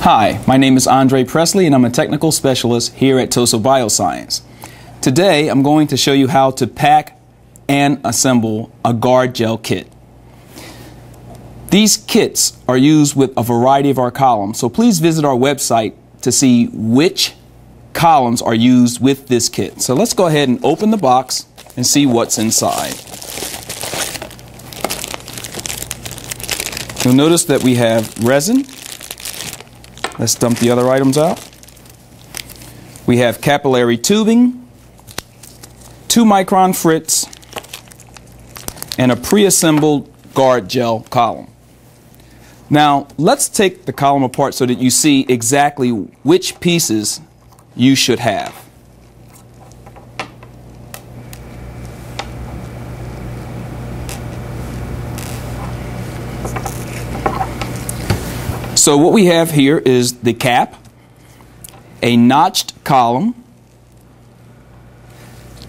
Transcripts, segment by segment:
Hi, my name is Andre Presley and I'm a technical specialist here at TOSA Bioscience. Today I'm going to show you how to pack and assemble a Guardgel kit. These kits are used with a variety of our columns, so please visit our website to see which columns are used with this kit. So let's go ahead and open the box and see what's inside. You'll notice that we have resin. Let's dump the other items out. We have capillary tubing, 2-micron frits, and a pre-assembled Guardgel column. Now, let's take the column apart so that you see exactly which pieces you should have. So what we have here is the cap, a notched column,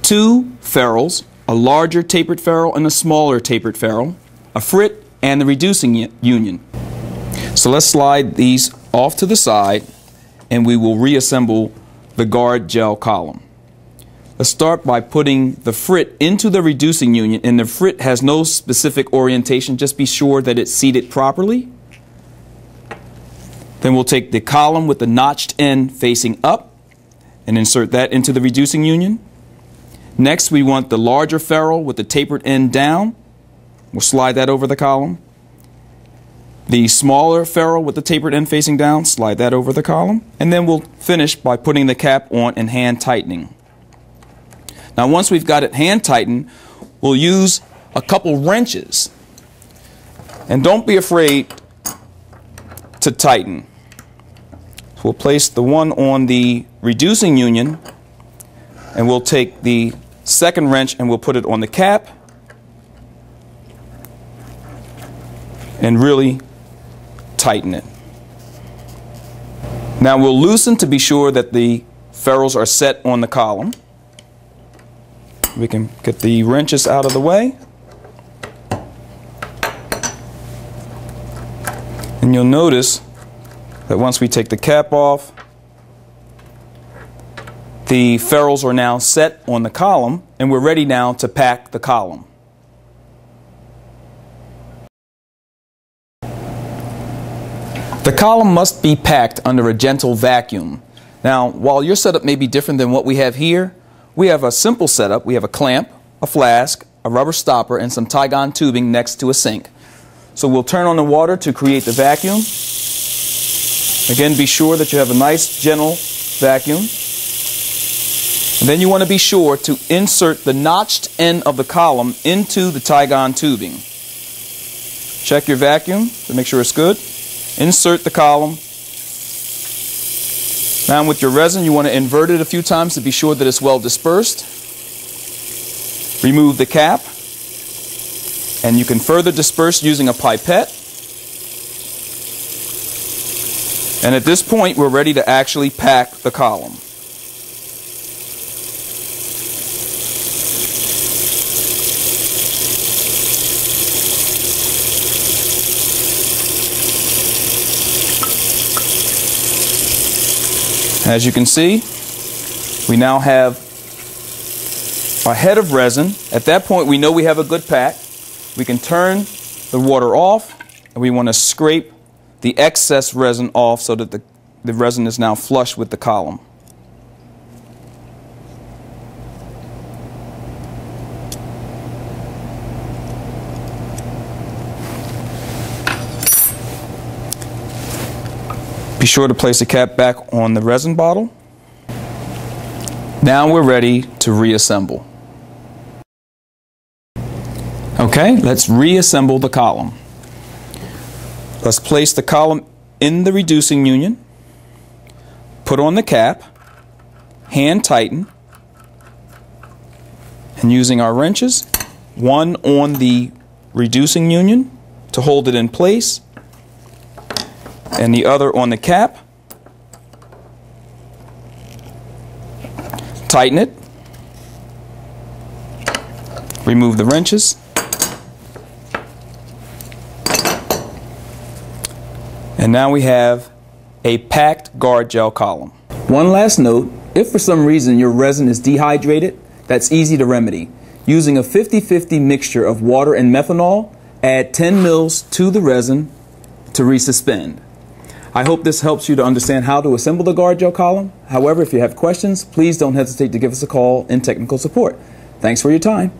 2 ferrules, a larger tapered ferrule and a smaller tapered ferrule, a frit, and the reducing union. So let's slide these off to the side and we will reassemble the Guardgel column. Let's start by putting the frit into the reducing union, and the frit has no specific orientation, just be sure that it's seated properly. Then we'll take the column with the notched end facing up and insert that into the reducing union. Next, we want the larger ferrule with the tapered end down. We'll slide that over the column. The smaller ferrule with the tapered end facing down, slide that over the column. And then we'll finish by putting the cap on and hand tightening. Now once we've got it hand tightened, we'll use a couple wrenches. And don't be afraid to tighten. So we'll place the one on the reducing union and we'll take the second wrench and we'll put it on the cap and really tighten it. Now we'll loosen to be sure that the ferrules are set on the column. We can get the wrenches out of the way. And you'll notice that once we take the cap off, the ferrules are now set on the column and we're ready now to pack the column. The column must be packed under a gentle vacuum. Now, while your setup may be different than what we have here, we have a simple setup. We have a clamp, a flask, a rubber stopper, and some Tygon tubing next to a sink. So we'll turn on the water to create the vacuum. Again, be sure that you have a nice, gentle vacuum. And then you want to be sure to insert the notched end of the column into the Tygon tubing. Check your vacuum to make sure it's good. Insert the column. Now with your resin, you want to invert it a few times to be sure that it's well dispersed. Remove the cap. And you can further disperse using a pipette. And at this point, we're ready to actually pack the column. As you can see, we now have our head of resin. At that point, we know we have a good pack. We can turn the water off, and we want to scrape the excess resin off so that the resin is now flush with the column. Be sure to place the cap back on the resin bottle. Now we're ready to reassemble. Okay, let's reassemble the column. Let's place the column in the reducing union, put on the cap, hand tighten, and using our wrenches, one on the reducing union to hold it in place, and the other on the cap, tighten it, remove the wrenches, and now we have a packed guard gel column. One last note, if for some reason your resin is dehydrated, that's easy to remedy. Using a 50-50 mixture of water and methanol, add 10 mils to the resin to resuspend. I hope this helps you to understand how to assemble the guard gel column. However, if you have questions, please don't hesitate to give us a call in technical support. Thanks for your time.